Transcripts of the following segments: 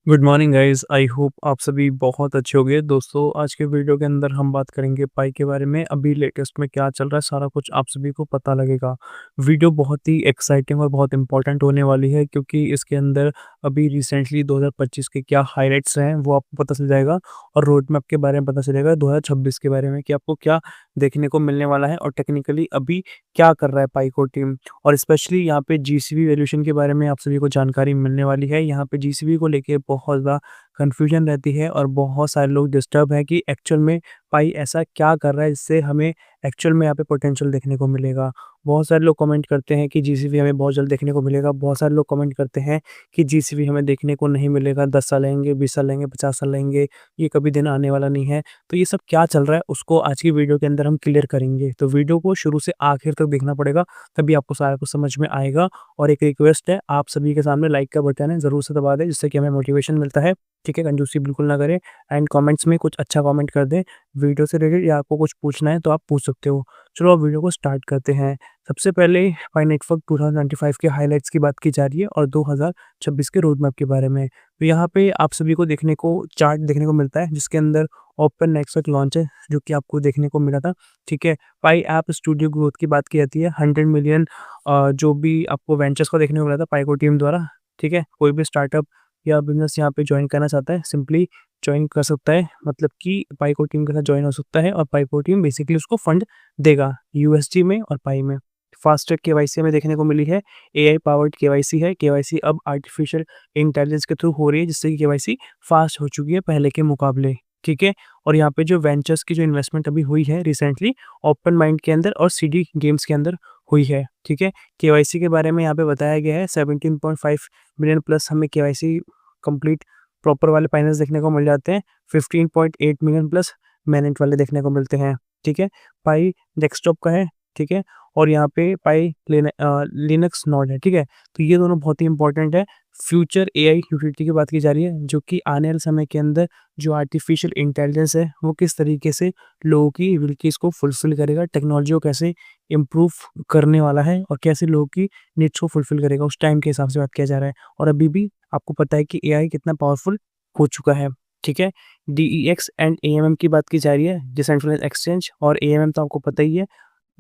Good morning guys. I hope आप सभी बहुत अच्छे होंगे। दोस्तों, आज के वीडियो के अंदर हम बात करेंगे पाई के बारे में। अभी लेटेस्ट में क्या चल रहा है, सारा कुछ आप सभी को पता लगेगा। वीडियो बहुत ही एक्साइटिंग और बहुत इंपॉर्टेंट होने वाली है, क्योंकि इसके अंदर अभी रिसेंटली 2025 के क्या हाईलाइट्स हैं वो आपको पता चल जाएगा, और रोड मैप के बारे में पता चलेगा 2026 के बारे में कि आपको क्या देखने को मिलने वाला है, और टेक्निकली अभी क्या कर रहा है पाई को टीम। और स्पेशली यहाँ पे जीसीबी वैल्यूएशन के बारे में आप सभी को जानकारी मिलने वाली है। यहाँ पे जीसीबी को लेके बहुत ज़्यादा कन्फ्यूजन रहती है, और बहुत सारे लोग डिस्टर्ब हैं कि एक्चुअल में पाई ऐसा क्या कर रहा है जिससे हमें एक्चुअल में यहाँ पे पोटेंशियल देखने को मिलेगा। बहुत सारे लोग कमेंट करते हैं कि जीसीबी हमें बहुत जल्द देखने को मिलेगा। बहुत सारे लोग कमेंट करते हैं कि जीसीबी हमें देखने को नहीं मिलेगा, 10 साल लगेंगे, 20 साल लगेंगे, 50 साल लगेंगे, ये कभी दिन आने वाला नहीं है। तो ये सब क्या चल रहा है उसको आज की वीडियो के अंदर हम क्लियर करेंगे। तो वीडियो को शुरू से आखिर तक देखना पड़ेगा, तभी आपको सारा कुछ समझ में आएगा। और एक रिक्वेस्ट है, आप सभी के सामने लाइक का बटन है, ज़रूर से दबा दें, जिससे कि हमें मोटिवेशन मिलता है। ठीक है, कंजूसी बिल्कुल ना करें, एंड कमेंट्स में कुछ अच्छा कमेंट कर दें वीडियो से रिलेटेड, या आपको कुछ पूछना है तो आप पूछ सकते हो। चलो अब वीडियो को स्टार्ट करते हैं। सबसे पहले पाई नेटवर्क 2025 के हाइलाइट्स की बात की जा रही है, और 2026 के रोड मैप के बारे में। तो यहाँ पे आप सभी को देखने को चार्ट देखने को मिलता है, जिसके अंदर ओपन नेटवर्क लॉन्च है, जो कि आपको देखने को मिला था। ठीक है, पाई ऐप स्टूडियो ग्रोथ की बात की जाती है। 100 मिलियन जो भी आपको वेंचर्स को देखने को मिला था पाइको टीम द्वारा। ठीक है, कोई भी स्टार्टअप या बिजनेस यहाँ पे ज्वाइन करना चाहता है, सिंपली ज्वाइन कर सकता है, मतलब कि पाइको टीम के साथ ज्वाइन हो सकता है, और पाइको टीम बेसिकली उसको फंड देगा यूएसडी में और पाई में। फास्ट ट्रैक केवाईसी हमें देखने को मिली है। एआई पावर्ड केवाईसी है। केवाईसी अब आर्टिफिशियल इंटेलिजेंस के थ्रू हो रही है, जिससे कि केवाईसी फास्ट हो चुकी है पहले के मुकाबले। ठीक है, और यहाँ पे जो वेंचर्स की जो इन्वेस्टमेंट अभी हुई है रिसेंटली, ओपन माइंड के अंदर और सीडी गेम्स के अंदर हुई है। ठीक है, केवाईसी के बारे में यहाँ पे बताया गया है 17.5 मिलियन प्लस हमें केवाईसी कंप्लीट प्रॉपर वाले फाइनेंस देखने को मिल जाते हैं। 15.8 मिलियन प्लस मैनेट वाले देखने को मिलते हैं। ठीक है, पाई डेस्कटॉप का है। ठीक है, और यहाँ पे पाई लिनक्स नोड है। ठीक है, तो ये दोनों बहुत ही इंपॉर्टेंट है। फ्यूचर एआई यूटिलिटी की बात की जा रही है, जो कि आने वाले समय के अंदर जो आर्टिफिशियल इंटेलिजेंस है वो किस तरीके से लोगों की विल को फुलफिल करेगा, टेक्नोलॉजी को कैसे इम्प्रूव करने वाला है, और कैसे लोगों की नीड्स को फुलफिल करेगा, उस टाइम के हिसाब से बात किया जा रहा है। और अभी भी आपको पता है कि एआई कितना पावरफुल हो चुका है। ठीक है, डीईएक्स एंड एएमएम की बात की जा रही है, डिसेंट्रलाइज्ड एक्सचेंज, और एएमएम तो आपको पता ही है।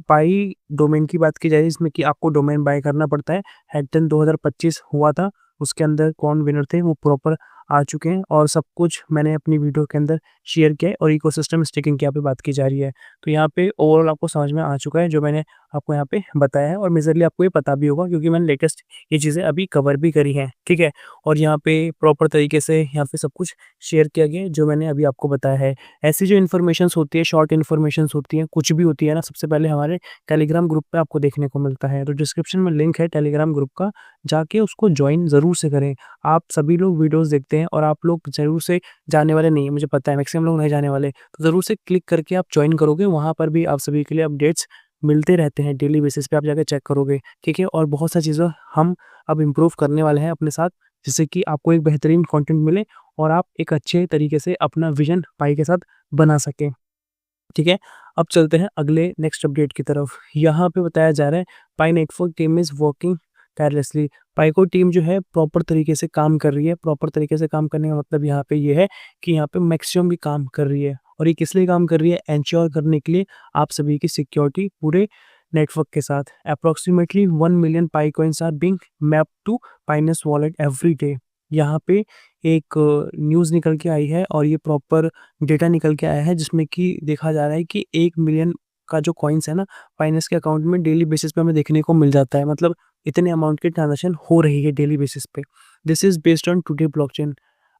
पाई डोमेन की बात की जाए, इसमें कि आपको डोमेन बाय करना पड़ता है। हैकथन 2025 हुआ था, उसके अंदर कौन विनर थे वो प्रॉपर आ चुके हैं, और सब कुछ मैंने अपनी वीडियो के अंदर शेयर किया है। और इकोसिस्टम स्टेकिंग की यहाँ पे बात की जा रही है। तो यहाँ पे ओवरऑल आपको समझ में आ चुका है जो मैंने आपको यहाँ पे बताया है, और मेजरली आपको ये पता भी होगा, क्योंकि मैंने लेटेस्ट ये चीज़ें अभी कवर भी करी हैं। ठीक है, और यहाँ पे प्रॉपर तरीके से यहाँ पे सब कुछ शेयर किया गया है जो मैंने अभी आपको बताया है। ऐसी जो इन्फॉर्मेशंस होती है, शॉर्ट इन्फॉर्मेशंस होती हैं, कुछ भी होती है ना, सबसे पहले हमारे टेलीग्राम ग्रुप पे आपको देखने को मिलता है। तो डिस्क्रिप्शन में लिंक है टेलीग्राम ग्रुप का, जाके उसको ज्वाइन ज़रूर से करें। आप सभी लोग वीडियोज़ देखते हैं, और आप लोग ज़रूर से जाने वाले नहीं हैं, मुझे पता है मैक्सिमम लोग नहीं जाने वाले, तो ज़रूर से क्लिक करके आप ज्वाइन करोगे। वहाँ पर भी आप सभी के लिए अपडेट्स मिलते रहते हैं, डेली बेसिस पे आप जाके चेक करोगे। ठीक है, और बहुत सारी चीज़ें हम अब इम्प्रूव करने वाले हैं अपने साथ, जिससे कि आपको एक बेहतरीन कंटेंट मिले, और आप एक अच्छे तरीके से अपना विज़न पाई के साथ बना सकें। ठीक है, अब चलते हैं अगले नेक्स्ट अपडेट की तरफ। यहाँ पे बताया जा रहा है Pi network team is working tirelessly. पाइको टीम जो है प्रॉपर तरीके से काम कर रही है। प्रॉपर तरीके से काम करने का मतलब यहाँ पे ये है कि यहाँ पे मैक्सिमम भी काम कर रही है, और ये किस लिए काम कर रही है, एंश्योर करने के लिए आप सभी की सिक्योरिटी पूरे नेटवर्क के साथ। Approximately 1 million Pi coins are being mapped to pioneers wallet every day. यहाँ पे एक न्यूज़ निकल के आई है, और ये प्रॉपर डेटा निकल के आया है, जिसमें कि देखा जा रहा है कि 1 मिलियन का जो कॉइन्स है ना, बाइनेंस के अकाउंट में डेली बेसिस पे हमें देखने को मिल जाता है। मतलब इतने अमाउंट की ट्रांज़ैक्शन हो रही है डेली बेसिस पे। This is based on today blockchain,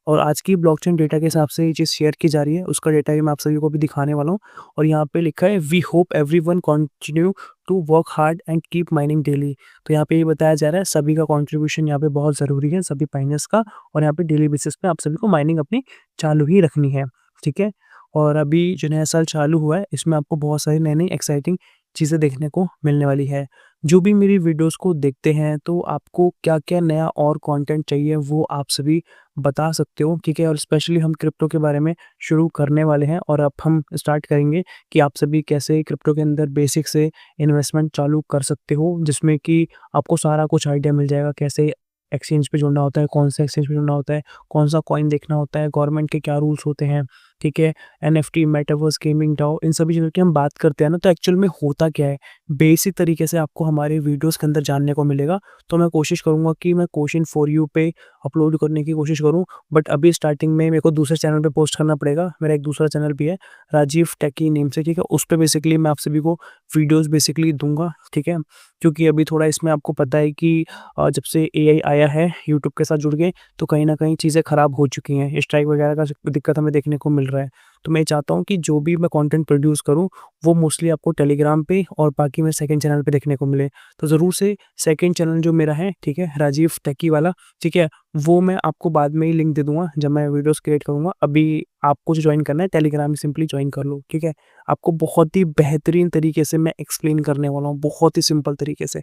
और आज की ब्लॉकचेन डेटा के हिसाब से ये चीज़ शेयर की जा रही है। उसका डेटा भी मैं आप सभी को भी दिखाने वाला हूँ। और यहाँ पे लिखा है we hope everyone continue to work hard and keep mining daily. तो यहाँ पे ये बताया जा रहा है सभी का कंट्रीब्यूशन यहाँ पे बहुत ज़रूरी है, सभी माइनर्स का, और यहाँ पे डेली बेसिस पे आप सभी को माइनिंग अपनी चालू ही रखनी है। ठीक है, और अभी जो नया साल चालू हुआ है, इसमें आपको बहुत सारी नई-नई एक्साइटिंग चीज़ें देखने को मिलने वाली है। जो भी मेरी वीडियोज़ को देखते हैं, तो आपको क्या-क्या नया और कंटेंट चाहिए वो आप सभी बता सकते हो। ठीक है, और स्पेशली हम क्रिप्टो के बारे में शुरू करने वाले हैं, और अब हम स्टार्ट करेंगे कि आप सभी कैसे क्रिप्टो के अंदर बेसिक से इन्वेस्टमेंट चालू कर सकते हो, जिसमें कि आपको सारा कुछ आइडिया मिल जाएगा, कैसे एक्सचेंज पे जुड़ना होता है, कौन से एक्सचेंज पे जुड़ना होता है, कौन-सा कॉइन देखना होता है, गवर्नमेंट के क्या रूल्स होते हैं, ठीक है? एनएफटी, मेटावर्स, गेमिंग, डाओ, इन सभी चीज़ों की हम बात करते हैं ना, तो एक्चुअल में होता क्या है? बेसिक तरीके से आपको हमारे वीडियोज़ के अंदर जानने को मिलेगा। तो मैं कोशिश करूँगा कि मैं क्वेश्चन फॉर यू पे अपलोड करने की कोशिश करूँ, बट अभी स्टार्टिंग में मेरे को दूसरे चैनल पे पोस्ट करना पड़ेगा। मेरा एक दूसरा चैनल भी है, राजीव टेकी नेम से, ठीक है? उस पे बेसिकली मैं आप सभी को वीडियोज़ बेसिकली दूँगा, ठीक है? क्योंकि अभी थोड़ा इसमें आपको पता है कि जब से एआई आया है यूट्यूब के साथ जुड़ के, तो कहीं न कहीं चीज़ें ख़राब हो चुकी हैं। स्ट्राइक वगैरह का दिक्कत हमें देखने को मिल रहा है। तो मैं चाहता हूँ कि जो भी मैं कंटेंट प्रोड्यूस करूँ, वो मोस्टली आपको टेलीग्राम पे और बाकी मेरे सेकंड चैनल पे देखने को मिले। तो ज़रूर से सेकंड चैनल जो मेरा है, ठीक है? राजीव टेकी वाला, ठीक है? वो मैं आपको बाद में ही लिंक दे दूँगा जब मैं वीडियोज़ क्रिएट करूँगा। अभी आपको जो जॉइन करना है टेलीग्राम में सिंपली जॉइन कर लो, ठीक है? आपको बहुत ही बेहतरीन तरीके से मैं एक्सप्लेन करने वाला हूँ, बहुत ही सिंपल तरीके से।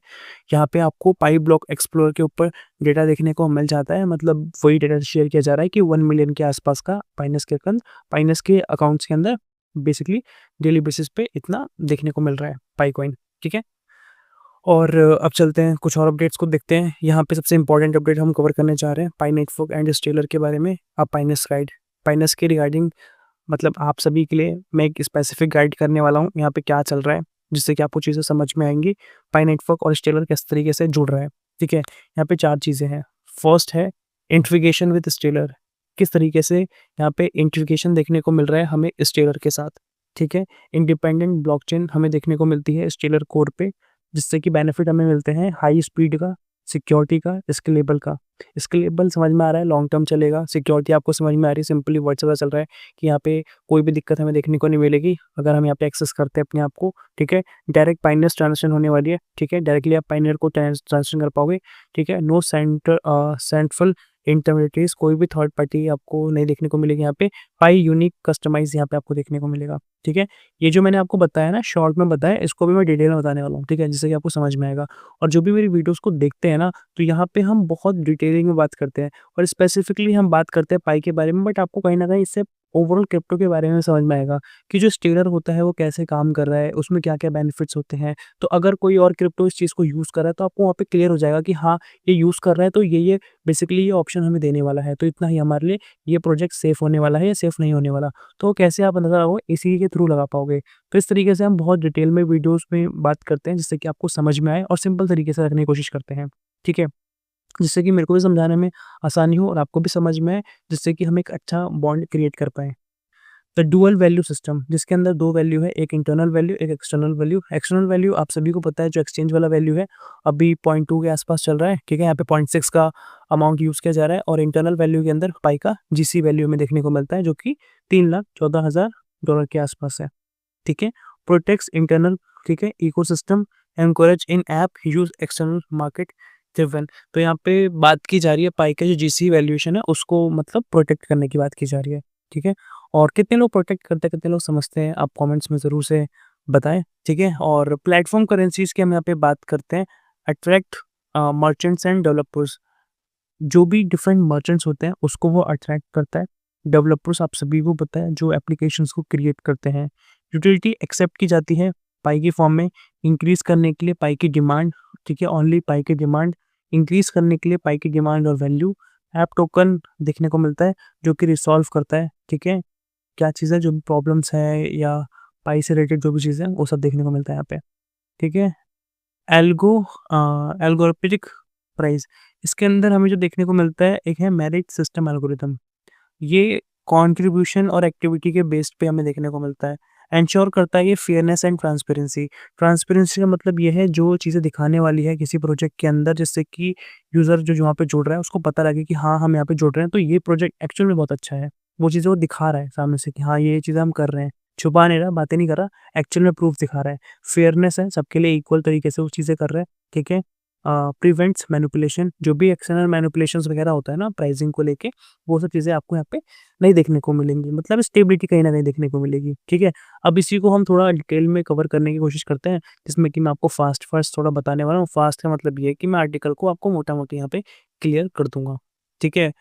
यहाँ पे आपको पाई ब्लॉक एक्सप्लोरर के ऊपर डेटा देखने को मिल जाता है, मतलब वही डेटा शेयर किया जा रहा है कि 1 मिलियन के आसपास का बाइनेंस के अकाउंट्स के अंदर बेसिकली डेली बेसिस पे इतना देखने को मिल रहा है पाई कॉइन, ठीक है? और अब चलते हैं कुछ और अपडेट्स को देखते हैं। यहाँ पे सबसे इंपॉर्टेंट अपडेट हम कवर करने जा रहे हैं पाई नेटवर्क एंड स्टेलर के बारे में। अब पाइनेस के रिगार्डिंग, मतलब आप सभी के लिए मैं एक स्पेसिफिक गाइड करने वाला हूँ, यहाँ पे क्या चल रहा है, जिससे कि आपको चीज़ें समझ में आएँगी। पाई नेटवर्क और स्टेलर किस तरीके से जुड़ रहा है, ठीक है? यहाँ पे 4 चीज़ें हैं। फर्स्ट है इंटीग्रेशन विद स्टेलर, किस तरीके से यहाँ पे इंटीग्रेशन देखने को मिल रहा है हमें स्टेलर के साथ, ठीक है? इंडिपेंडेंट ब्लॉकचेन हमें देखने को मिलती है स्टेलर कोर पे, जिससे कि बेनिफिट हमें मिलते हैं हाई स्पीड का, सिक्योरिटी का, स्केलेबल का। स्केलेबल समझ में आ रहा है, लॉन्ग टर्म चलेगा। सिक्योरिटी आपको समझ में आ रही है, सिंपली वर्ड से पता चल रहा है कि यहाँ पे कोई भी दिक्कत हमें देखने को नहीं मिलेगी अगर हम यहाँ पे एक्सेस करते हैं अपने आप को, ठीक है? डायरेक्ट पाइनियर्स ट्रांजेक्शन होने वाली है, ठीक है? डायरेक्टली आप पाइनियर को ट्रांजेक्शन कर पाओगे, ठीक है? नो सेंट्रल इंटरमीडिएटरीज, कोई भी थर्ड पार्टी आपको नहीं देखने को मिलेगी यहाँ पे। पाई यूनिक कस्टमाइज यहाँ पे आपको देखने को मिलेगा, ठीक है? ये जो मैंने आपको बताया ना, शॉर्ट में बताया, इसको भी मैं डिटेल में बताने वाला हूँ, ठीक है? जिससे कि आपको समझ में आएगा। और जो भी मेरी वीडियोज़ को देखते हैं ना, तो यहाँ पे हम बहुत डिटेलिंग में बात करते हैं और स्पेसिफिकली हम बात करते हैं पाई के बारे में, बट आपको कहीं न कहीं इससे ओवरऑल क्रिप्टो के बारे में समझ में आएगा कि जो स्टेलर होता है वो कैसे काम कर रहा है, उसमें क्या-क्या बेनिफिट्स होते हैं। तो अगर कोई और क्रिप्टो इस चीज़ को यूज़ कर रहा है, तो आपको वहाँ पे क्लियर हो जाएगा कि हाँ, ये यूज़ कर रहा है तो ये बेसिकली ये ऑप्शन हमें देने वाला है। तो इतना ही हमारे लिए ये प्रोजेक्ट सेफ होने वाला है या सेफ नहीं होने वाला। तो कैसे आप अंदाज़ा लगाओगे, इसी के थ्रू लगा पाओगे। तो इस तरीके से हम बहुत डिटेल में वीडियोज़ में बात करते हैं, जिससे कि आपको समझ में आए और सिंपल तरीके से रखने की कोशिश करते हैं, ठीक है? जिससे कि मेरे को भी समझाने में आसानी हो और आपको भी समझ में आए, जिससे कि हम एक अच्छा बॉन्ड क्रिएट कर पाएँ। द डुअल वैल्यू सिस्टम, जिसके अंदर 2 वैल्यू है, एक इंटरनल वैल्यू, एक एक्सटर्नल वैल्यू। एक्सटर्नल वैल्यू आप सभी को पता है, जो एक्सचेंज वाला वैल्यू है, अभी 0.2 के आसपास चल रहा है, ठीक है? यहाँ पे 0.6 का अमाउंट यूज़ किया जा रहा है और इंटरनल वैल्यू के अंदर पाई का जीसी वैल्यू हमें देखने को मिलता है, जो कि $3,14,000 के आसपास है, ठीक है? प्रोटेक्ट्स इंटरनल, ठीक है, ecosystem, encourage in app use external market driven. तो यहाँ पे बात की जा रही है पाई का जो जीसी वैल्यूएशन है, उसको मतलब प्रोटेक्ट करने की बात की जा रही है, ठीक है? और कितने लोग प्रोटेक्ट करते हैं, कितने लोग समझते हैं, आप कमेंट्स में ज़रूर से बताएँ, ठीक है? और प्लेटफ़ॉर्म करेंसीज़ की हम यहाँ पे बात करते हैं, अट्रैक्ट मर्चेंट्स एंड डेवलपर्स। जो भी डिफरेंट मर्चेंट्स होते हैं, उसको वो अट्रैक्ट करता है। डेवलपर्स आप सभी को पता है, जो एप्लीकेशंस को क्रिएट करते हैं। यूटिलिटी एक्सेप्ट की जाती है पाई की फॉर्म में, इंक्रीज़ करने के लिए पाई की डिमांड, ठीक है? ओनली पाई की डिमांड, इंक्रीज़ करने के लिए पाई की डिमांड और वैल्यू। ऐप टोकन देखने को मिलता है, जो कि रिसॉल्व करता है, ठीक है? क्या चीज़ है, जो भी प्रॉब्लम्स है या पाई से रिलेटेड जो भी चीज़ें हैं, वो सब देखने को मिलता है यहाँ पे, ठीक है? एल्गो एल्गोरिथमिक प्राइस, इसके अंदर हमें जो देखने को मिलता है, एक है मेरिट सिस्टम एल्गोरिथम। ये कंट्रीब्यूशन और एक्टिविटी के बेस्ड पे हमें देखने को मिलता है। एंश्योर करता है ये फेयरनेस एंड ट्रांसपेरेंसी। ट्रांसपेरेंसी का मतलब ये है, जो चीज़ें दिखाने वाली है किसी प्रोजेक्ट के अंदर, जिससे कि यूज़र जो वहाँ पे जुड़ रहा है, उसको पता लगे कि हाँ, हम यहाँ पे जुड़ रहे हैं, तो ये प्रोजेक्ट एक्चुअल में बहुत अच्छा है। वो चीज़ें वो दिखा रहा है सामने से कि हाँ, ये चीज़ें हम कर रहे हैं। छुपा नहीं रहा, बातें नहीं कर रहा, एक्चुअल में प्रूफ दिखा रहा है। फेयरनेस है, सबके लिए इक्वल तरीके से वो चीज़ें कर रहा है, ठीक है? प्रिवेंट्स मैनिपुलेशन, जो भी एक्सटर्नल मैनिपुलेशंस वगैरह होता है ना प्राइसिंग को लेके, वो सब चीज़ें आपको यहाँ पे नहीं देखने को मिलेंगी, मतलब स्टेबिलिटी कहीं न कहीं देखने को मिलेगी, ठीक है? अब इसी को हम थोड़ा डिटेल में कवर करने की कोशिश करते हैं, जिसमें कि मैं आपको फ़ास्ट थोड़ा बताने वाला हूँ। फ़ास्ट का मतलब ये है कि मैं आर्टिकल को आपको मोटा-मोटी यहाँ पे क्लियर कर दूँगा, ठीक है?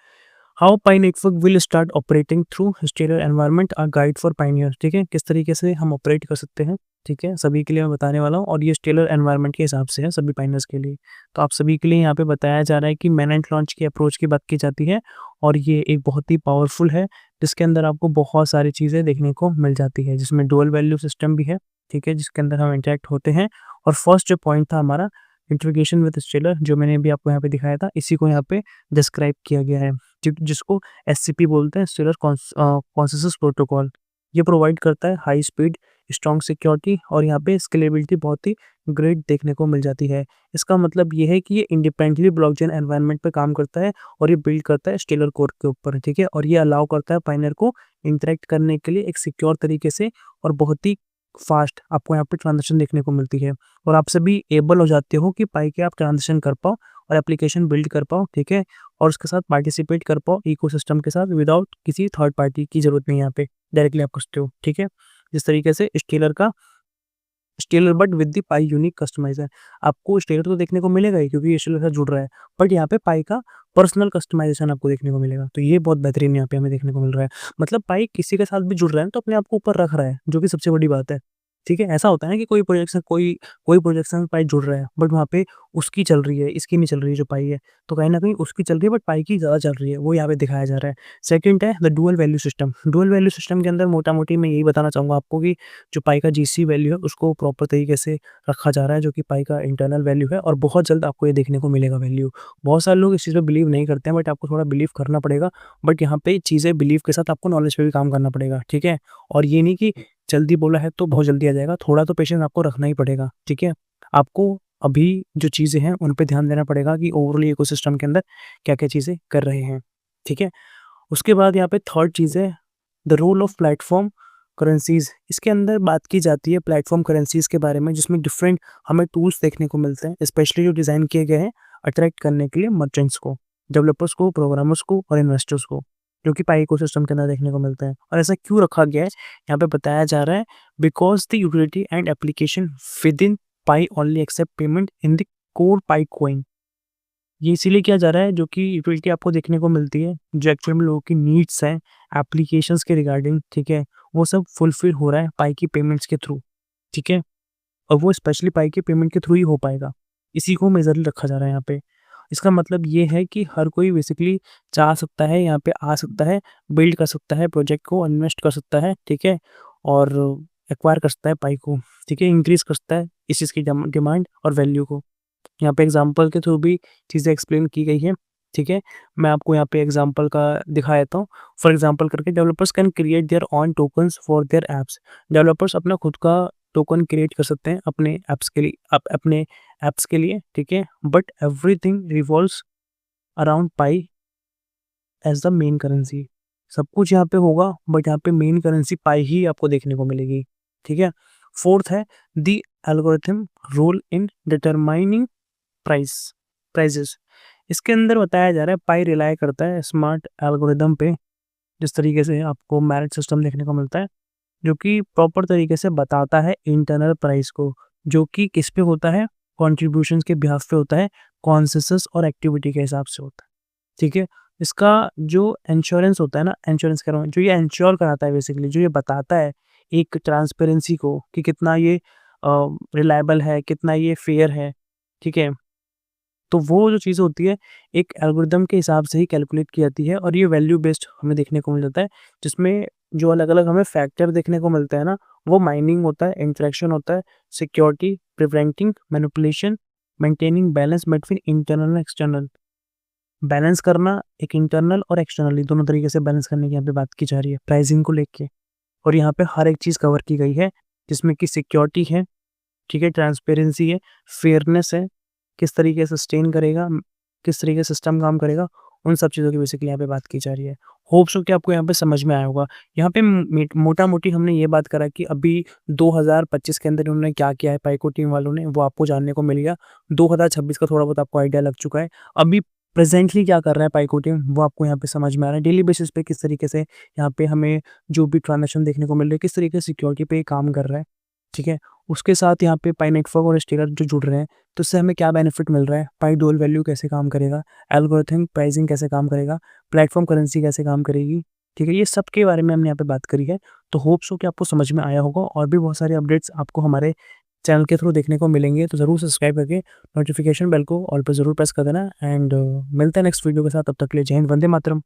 How Pi Network will start operating through Stellar environment a guide for pioneer. ठीक है, किस तरीके से हम ऑपरेट कर सकते हैं, ठीक है, सभी के लिए मैं बताने वाला हूँ और ये स्टेलर एनवायरनमेंट के हिसाब से है सभी पाइनियर्स के लिए। तो आप सभी के लिए यहाँ पे बताया जा रहा है कि मैन एंड लॉन्च की अप्रोच की बात की जाती है और ये एक बहुत ही पावरफुल है जिसके अंदर आपको बहुत सारी चीज़ें देखने को मिल जाती है, जिसमें डुअल वैल्यू सिस्टम भी है, ठीक है, जिसके अंदर हम इंटरेक्ट होते हैं। और फर्स्ट जो पॉइंट था हमारा इंटीग्रेशन विद स्टेलर, जो मैंने अभी आपको यहाँ पे दिखाया था, इसी को यहाँ पे डिस्क्राइब किया गया है, जिसको एससीपी बोलते हैं, स्टेलर कंसेंसस प्रोटोकॉल। ये प्रोवाइड करता है हाई स्पीड, स्ट्रॉन्ग सिक्योरिटी और यहाँ पे स्केलेबिलिटी बहुत ही ग्रेट देखने को मिल जाती है। इसका मतलब ये है कि ये इंडिपेंडेंटली ब्लॉकचेन एनवायरनमेंट पे काम करता है और ये बिल्ड करता है स्टेलर कोर के ऊपर, ठीक है, और ये अलाउ करता है पाइनर को इंटरेक्ट करने के लिए एक सिक्योर तरीके से और बहुत ही फास्ट आपको यहाँ पे ट्रांजेक्शन देखने को मिलती है और आप सभी एबल हो जाते हो कि पाई के आप ट्रांजेक्शन कर पाओ और एप्लीकेशन बिल्ड कर पाओ, ठीक है, और उसके साथ पार्टिसिपेट कर पाओ इकोसिस्टम के साथ विदाउट किसी थर्ड पार्टी की ज़रूरत नहीं, यहाँ पे डायरेक्टली आप करते हो, ठीक है। जिस तरीके से Stellar but with the Pi unique customizer, आपको स्टेलर तो देखने को मिलेगा ही क्योंकि ये स्टेलर के साथ जुड़ रहा है, बट यहाँ पे पाई का पर्सनल कस्टमाइज़ेशन आपको देखने को मिलेगा। तो ये बहुत बेहतरीन यहाँ पे हमें देखने को मिल रहा है। मतलब पाई किसी के साथ भी जुड़ रहा है तो अपने आप को ऊपर रख रहा है, जो कि सबसे बड़ी बात है, ठीक है। ऐसा होता है ना कि कोई प्रोजेक्ट में पाई जुड़ रहा है बट वहाँ पे उसकी चल रही है, इसकी नहीं चल रही है जो पाई है, तो कहीं न कहीं उसकी चल रही है बट पाई की ज़्यादा चल रही है, वो यहाँ पे दिखाया जा रहा है। सेकंड है the dual value system. Dual value system के अंदर मोटा-मोटी मैं यही बताना चाहूँगा आपको कि जो पाई का जीसी वैल्यू है उसको प्रॉपर तरीके से रखा जा रहा है, जो कि पाई का इंटरनल वैल्यू है और बहुत जल्द आपको ये देखने को मिलेगा वैल्यू। बहुत सारे लोग इस चीज़ पे बिलीव नहीं करते हैं बट आपको थोड़ा बिलीव करना पड़ेगा, बट यहाँ पे चीज़ें बिलीव के साथ आपको नॉलेज पे भी काम करना पड़ेगा, ठीक है। और ये नहीं कि जल्दी बोला है तो बहुत जल्दी आ जाएगा, थोड़ा तो पेशेंस आपको रखना ही पड़ेगा, ठीक है। आपको अभी जो चीज़ें हैं उन पे ध्यान देना पड़ेगा कि ओवरऑल इकोसिस्टम के अंदर क्या-क्या चीज़ें कर रहे हैं, ठीक है। उसके बाद यहाँ पे थर्ड चीज़ है the role of platform currencies. इसके अंदर बात की जाती है प्लेटफ़ॉर्म करेंसीज़ के बारे में, जिसमें डिफरेंट हमें टूल्स देखने को मिलते हैं, स्पेशली जो डिज़ाइन किए गए हैं अट्रैक्ट करने के लिए मर्चेंट्स को, डेवलपर्स को, प्रोग्रामर्स को और इन्वेस्टर्स को, जो कि पाई इकोसिस्टम के अंदर देखने को मिलते हैं। और ऐसा क्यों रखा गया है, यहाँ पे बताया जा रहा है because the utility and application within Pi only accept payment in the core Pi coin. ये इसीलिए किया जा रहा है, जो कि यूटिलिटी आपको देखने को मिलती है, जो एक्चुअल में लोगों की नीड्स हैं, एप्लीकेशंस के रिगार्डिंग, ठीक है, वो सब फुलफिल हो रहा है पाई की पेमेंट्स के थ्रू, ठीक है, और वो स्पेशली पाई की पेमेंट के थ्रू ही हो पाएगा। इसी को मेजरली रखा जा रहा है यहाँ पे। इसका मतलब ये है कि हर कोई बेसिकली चाह सकता है, यहाँ पे आ सकता है, बिल्ड कर सकता है प्रोजेक्ट को, इन्वेस्ट कर सकता है, ठीक है, और एक्वायर कर सकता है पाई को, ठीक है, इंक्रीज़ कर सकता है इस चीज़ की डिमांड और वैल्यू को। यहाँ पे एग्ज़ाम्पल के थ्रू भी चीज़ें एक्सप्लेन की गई हैं, ठीक है। मैं आपको यहाँ पे एग्ज़ाम्पल का दिखा देता हूँ। फॉर एग्ज़ाम्पल करके developers can create their own tokens for their apps. Developers अपना खुद का टोकन क्रिएट कर सकते हैं अपने ऐप्स के लिए, अपने ऐप्स के लिए, ठीक है। But everything revolves around pi as the main currency. सब कुछ यहाँ पे होगा बट यहाँ पे मेन करेंसी पाई ही आपको देखने को मिलेगी, ठीक है। फोर्थ है the algorithm role in determining prices. इसके अंदर बताया जा रहा है पाई रिलाई करता है स्मार्ट एल्गोरिदम पे, जिस तरीके से आपको मेरिट सिस्टम देखने को मिलता है, जो कि प्रॉपर तरीके से बताता है इंटरनल प्राइस को, जो कि किस पे होता है, कंट्रीब्यूशंस के बिहाफ पे होता है, कॉन्सेंसस और एक्टिविटी के हिसाब से होता है, ठीक है। इसका जो इंश्योरेंस होता है ना, इंश्योरेंस कह रहा हूँ, जो ये इंश्योर कराता है बेसिकली, जो ये बताता है एक ट्रांसपेरेंसी को कि कितना ये रिलायबल है, कितना ये फेयर है, ठीक है। तो वो जो चीज़ होती है, एक एल्गोरिदम के हिसाब से ही कैलकुलेट की जाती है और ये वैल्यू बेस्ड हमें देखने को मिल जाता है, जिसमें जो अलग-अलग हमें फैक्टर देखने को मिलता है ना, वो माइनिंग होता है, इंटरेक्शन होता है, security, preventing manipulation, maintaining balance between internal and external. Balance करना एक इंटरनल और एक्सटर्नली दोनों तरीके से बैलेंस करने की यहाँ पे बात की जा रही है, प्राइसिंग को लेके। और यहाँ पे हर एक चीज़ कवर की गई है, जिसमें कि सिक्योरिटी है, ठीक है, ट्रांसपेरेंसी है, फेयरनेस है, किस तरीके से सस्टेन करेगा, किस तरीके से सिस्टम काम करेगा, उन सब चीज़ों की बेसिकली यहाँ पे बात की जा रही है। होप सो कि आपको यहाँ पे समझ में आया होगा। यहाँ पे मोटा-मोटी हमने ये बात करा कि अभी 2025 के अंदर उन्होंने क्या किया है पाइको टीम वालों ने, वो आपको जानने को मिल गया। 2026 का थोड़ा बहुत आपको आइडिया लग चुका है। अभी प्रेज़ेंटली क्या कर रहा है पाइको टीम, वो आपको यहाँ पे समझ में आ रहा है। डेली बेसिस पे किस तरीके से यहाँ पे हमें जो भी ट्रांज़ैक्शन देखने को मिल रही है, किस तरीके से सिक्योरिटी पे ये काम कर रहा है। ठीक है? उसके साथ यहाँ पे पाई नेटवर्क और स्टेलर जो जुड़ रहे हैं, तो इससे हमें क्या बेनिफिट मिल रहा है, पाई डुअल वैल्यू कैसे काम करेगा, एल्गोरिथम प्राइसिंग कैसे काम करेगा, प्लेटफ़ॉर्म करेंसी कैसे काम करेगी, ठीक है? ये सब के बारे में हमने यहाँ पे बात करी है। तो होप सो कि आपको समझ में आया होगा और भी बहुत सारे अपडेट्स आपको हमारे चैनल के थ्रू देखने को मिलेंगे, तो ज़रूर सब्सक्राइब करके नोटिफ़िकेशन बेल को ऑल पे ज़रूर प्रेस कर देना एंड मिलते हैं नेक्स्ट वीडियो के साथ। तब तक के लिए जय हिंद, वंदे मातरम।